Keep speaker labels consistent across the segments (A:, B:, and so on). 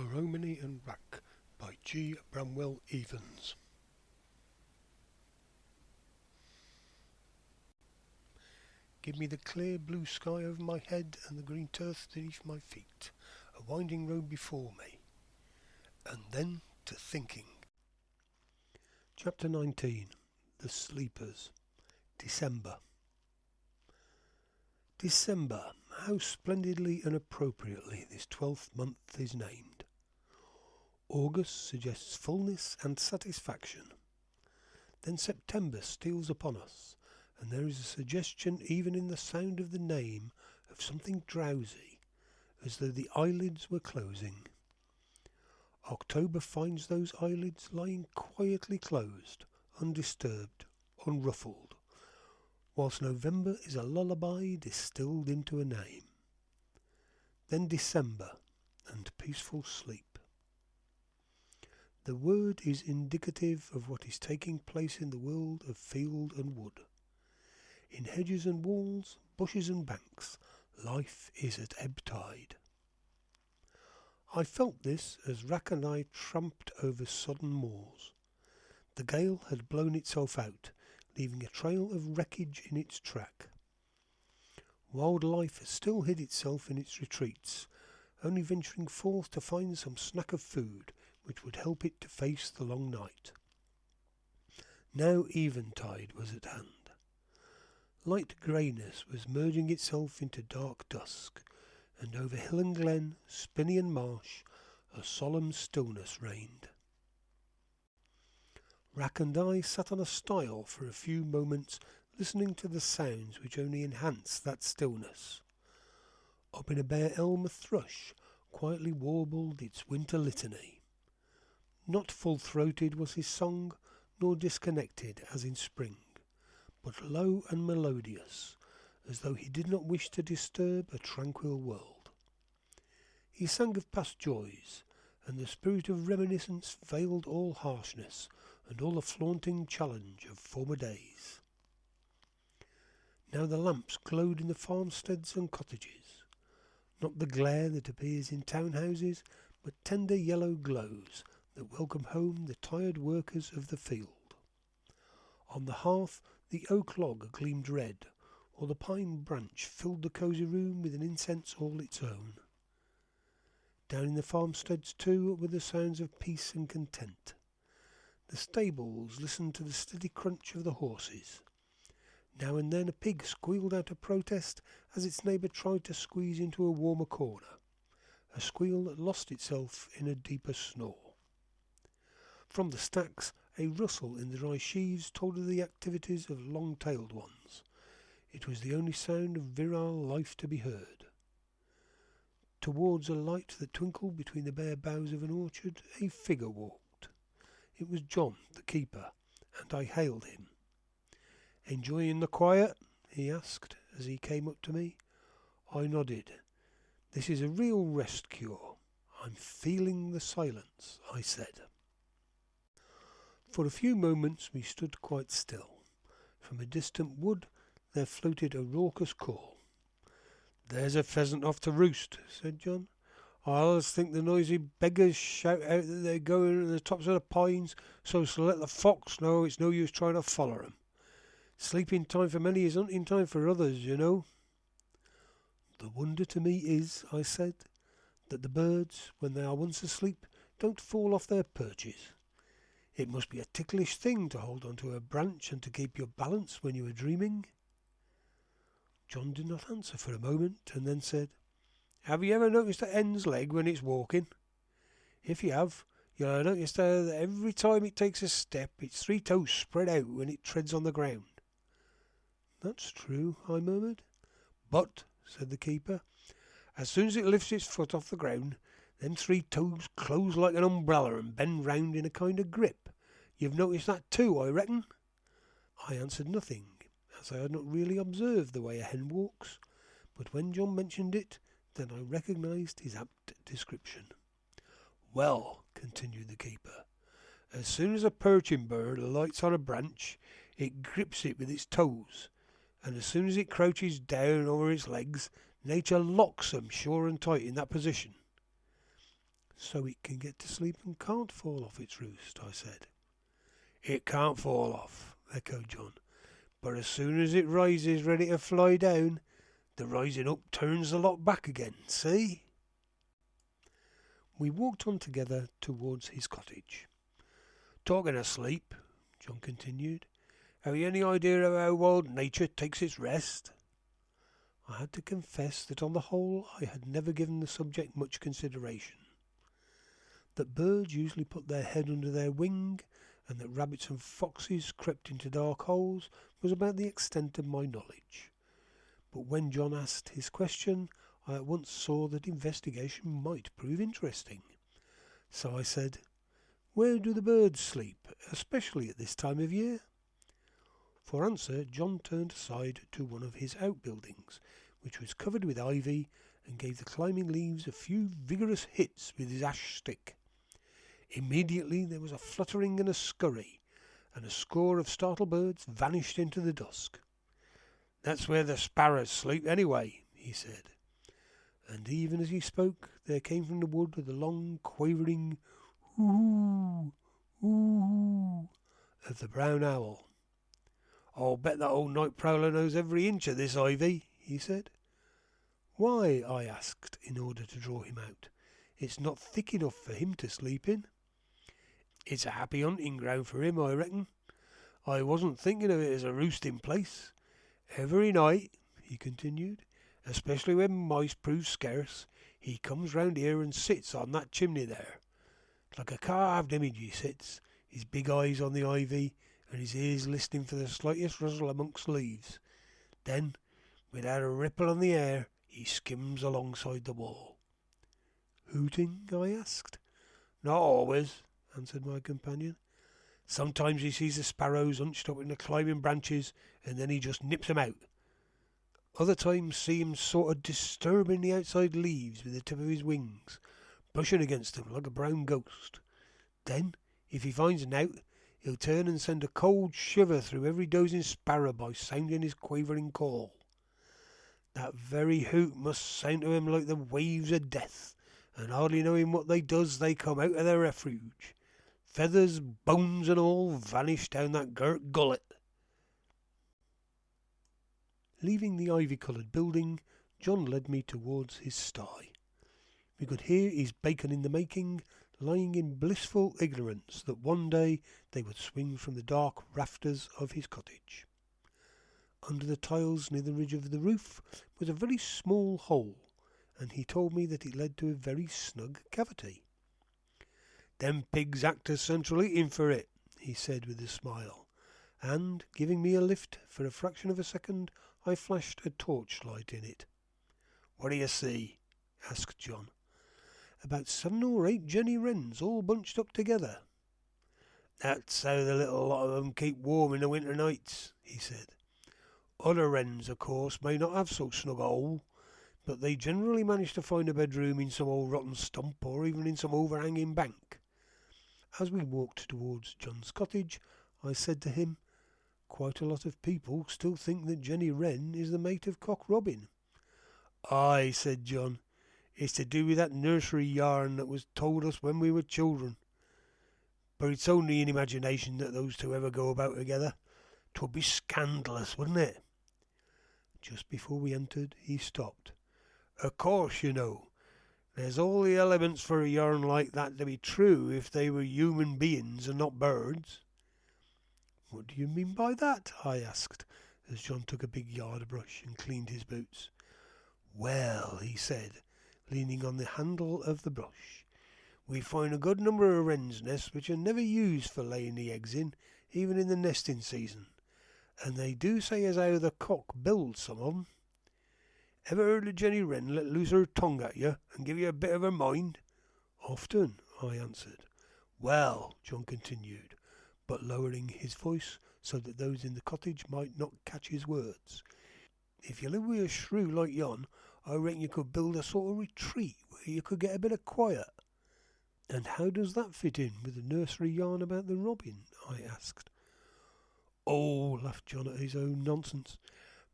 A: Romany and Raq by G Bramwell Evens. Give me the clear blue sky over my head and the green turf beneath my feet, a winding road before me, and then to thinking. Chapter 19. The Sleepers. December. December, how splendidly and appropriately this 12th month is named. August suggests fullness and satisfaction. Then September steals upon us, and there is a suggestion even in the sound of the name of something drowsy, as though the eyelids were closing. October finds those eyelids lying quietly closed, undisturbed, unruffled, whilst November is a lullaby distilled into a name. Then December, and peaceful sleep. The word is indicative of what is taking place in the world of field and wood. In hedges and walls, bushes and banks, life is at ebb tide. I felt this as Raq and I tramped over sodden moors. The gale had blown itself out, leaving a trail of wreckage in its track. Wild life has still hid itself in its retreats, only venturing forth to find some snack of food which would help it to face the long night. Now eventide was at hand. Light greyness was merging itself into dark dusk, and over hill and glen, spinney and marsh, a solemn stillness reigned. Raq and I sat on a stile for a few moments, listening to the sounds which only enhanced that stillness. Up in a bare elm a thrush quietly warbled its winter litany. Not full-throated was his song, nor disconnected as in spring, but low and melodious, as though he did not wish to disturb a tranquil world. He sang of past joys, and the spirit of reminiscence veiled all harshness and all the flaunting challenge of former days. Now the lamps glowed in the farmsteads and cottages, not the glare that appears in townhouses, but tender yellow glows that welcome home the tired workers of the field. On the hearth the oak log gleamed red, or the pine branch filled the cosy room with an incense all its own. Down in the farmsteads too were the sounds of peace and content. The stables listened to the steady crunch of the horses. Now and then a pig squealed out a protest as its neighbour tried to squeeze into a warmer corner, a squeal that lost itself in a deeper snore. From the stacks, a rustle in the dry sheaves told of the activities of long-tailed ones. It was the only sound of virile life to be heard. Towards a light that twinkled between the bare boughs of an orchard, a figure walked. It was John, the keeper, and I hailed him. "Enjoying the quiet?" he asked as he came up to me. I nodded. "This is a real rest cure. I'm feeling the silence," I said. For a few moments we stood quite still. From a distant wood there floated a raucous call. "There's a pheasant off to roost," said John. "I always think the noisy beggars shout out that they're going to the tops of the pines, so as to let the fox know it's no use trying to follow 'em. Sleeping time for many is hunting time for others, you know." "The wonder to me is," I said, "that the birds, when they are once asleep, don't fall off their perches. It must be a ticklish thing to hold on to a branch and to keep your balance when you are dreaming." John did not answer for a moment, and then said, "Have you ever noticed a hen's leg when it's walking? If you have, you'll have noticed that every time it takes a step, its 3 toes spread out when it treads on the ground." "That's true," I murmured. "But," said the keeper, "as soon as it lifts its foot off the ground, them 3 toes close like an umbrella and bend round in a kind of grip. You've noticed that too, I reckon?" I answered nothing, as I had not really observed the way a hen walks, but when John mentioned it, then I recognised his apt description. "Well," continued the keeper, "as soon as a perching bird alights on a branch, it grips it with its toes, and as soon as it crouches down over its legs, nature locks them sure and tight in that position. So it can get to sleep and can't fall off its roost, I said. It can't fall off, echoed John, but as soon as it rises ready to fly down, the rising up turns the lot back again, see? We walked on together towards his cottage. Talking of sleep, John continued, have you any idea of how wild nature takes its rest? I had to confess that on the whole I had never given the subject much consideration. That birds usually put their head under their wing, and that rabbits and foxes crept into dark holes was about the extent of my knowledge. But when John asked his question, I at once saw that investigation might prove interesting. So I said, where do the birds sleep, especially at this time of year? For answer, John turned aside to one of his outbuildings, which was covered with ivy, and gave the climbing leaves a few vigorous hits with his ash stick. Immediately there was a fluttering and a scurry, and a score of startled birds vanished into the dusk. That's where the sparrows sleep anyway, he said. And even as he spoke, there came from the wood the long, quavering hoo-hoo, hoo-hoo of the brown owl. I'll bet that old night prowler knows every inch of this ivy, he said. Why? I asked, in order to draw him out. It's not thick enough for him to sleep in. It's a happy hunting ground for him, I reckon. I wasn't thinking of it as a roosting place. Every night, he continued, especially when mice prove scarce, he comes round here and sits on that chimney there. Like a carved image he sits, his big eyes on the ivy, and his ears listening for the slightest rustle amongst leaves. Then, without a ripple on the air, he skims alongside the wall. Hooting? I asked. Not always, answered my companion. Sometimes he sees the sparrows hunched up in the climbing branches, and then he just nips 'em out. Other times see him sort of disturbing the outside leaves with the tip of his wings, brushing against them like a brown ghost. Then, if he finds an out, he'll turn and send a cold shiver through every dozing sparrow by sounding his quavering call. That very hoot must sound to him like the waves of death, and hardly knowing what they does, they come out of their refuge. Feathers, bones and all vanish down that girt gullet. Leaving the ivy-coloured building, John led me towards his sty. We could hear his bacon in the making, lying in blissful ignorance that one day they would swing from the dark rafters of his cottage. Under the tiles near the ridge of the roof was a very small hole, and he told me that it led to a very snug cavity. Them pigs act as central heating for it, he said with a smile, and, giving me a lift for a fraction of a second, I flashed a torchlight in it. What do you see? Asked John. About 7 or 8 jenny wrens all bunched up together. That's how the little lot of 'em keep warm in the winter nights, he said. Other wrens, of course, may not have so snug a hole, but they generally manage to find a bedroom in some old rotten stump or even in some overhanging bank. As we walked towards John's cottage, I said to him, quite a lot of people still think that Jenny Wren is the mate of Cock Robin. Aye, said John, it's to do with that nursery yarn that was told us when we were children. But it's only in imagination that those two ever go about together. 'Twould be scandalous, wouldn't it? Just before we entered, he stopped. Of course, you know, there's all the elements for a yarn like that to be true if they were human beings and not birds. What do you mean by that? I asked, as John took a big yard brush and cleaned his boots. Well, he said, leaning on the handle of the brush, we find a good number of wrens' nests which are never used for laying the eggs in, even in the nesting season, and they do say as how the cock builds some of 'em. Ever heard of Jenny Wren let loose her tongue at you and give you a bit of her mind? Often, I answered. Well, John continued, but lowering his voice so that those in the cottage might not catch his words, if you live with a shrew like yon, I reckon you could build a sort of retreat where you could get a bit of quiet. And how does that fit in with the nursery yarn about the robin? I asked. Oh, laughed John at his own nonsense.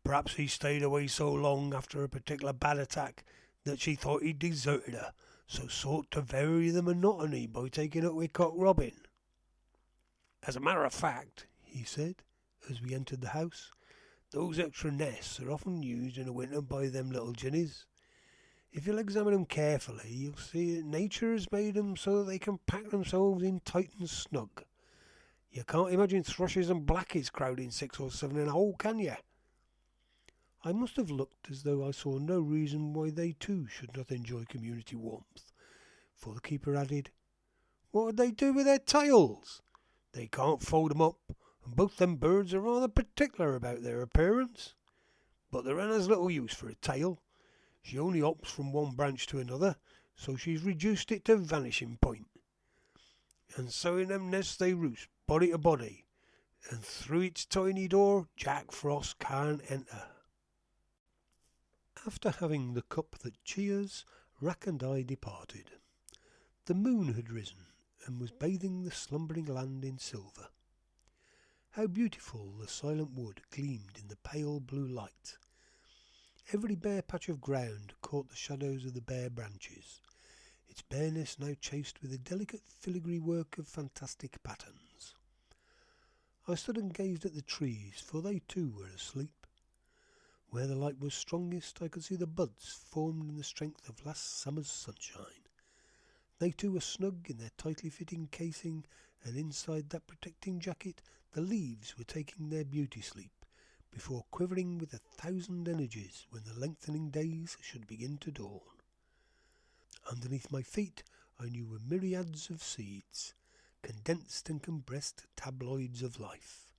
A: Perhaps he stayed away so long after a particular bad attack that she thought he'd deserted her, so sought to vary the monotony by taking up with cock robbing. As a matter of fact, he said, as we entered the house, those extra nests are often used in the winter by them little jinnies. If you'll examine them carefully, you'll see that nature has made them so that they can pack themselves in tight and snug. You can't imagine thrushes and blackheads crowding 6 or 7 in a hole, can you? I must have looked as though I saw no reason why they too should not enjoy community warmth, for the keeper added, "What would they do with their tails? They can't fold 'em up, and both them birds are rather particular about their appearance. But the wren has little use for a tail. She only hops from one branch to another, so she's reduced it to vanishing point. And so in them nests they roost, body to body, and through its tiny door Jack Frost can't enter." After having the cup that cheers, Raq and I departed. The moon had risen and was bathing the slumbering land in silver. How beautiful the silent wood gleamed in the pale blue light. Every bare patch of ground caught the shadows of the bare branches, its bareness now chased with a delicate filigree work of fantastic patterns. I stood and gazed at the trees, for they too were asleep. Where the light was strongest, I could see the buds formed in the strength of last summer's sunshine. They too were snug in their tightly fitting casing, and inside that protecting jacket the leaves were taking their beauty sleep, before quivering with 1,000 energies when the lengthening days should begin to dawn. Underneath my feet I knew were myriads of seeds, condensed and compressed tabloids of life.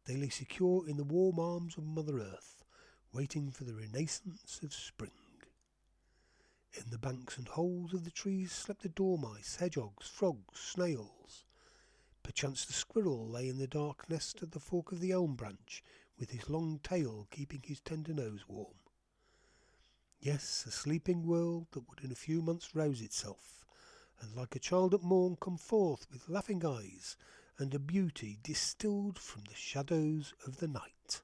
A: They lay secure in the warm arms of Mother Earth, waiting for the renaissance of spring. In the banks and holes of the trees slept the dormice, hedgehogs, frogs, snails. Perchance the squirrel lay in the dark nest at the fork of the elm branch, with his long tail keeping his tender nose warm. Yes, a sleeping world that would in a few months rouse itself, and like a child at morn come forth with laughing eyes and a beauty distilled from the shadows of the night.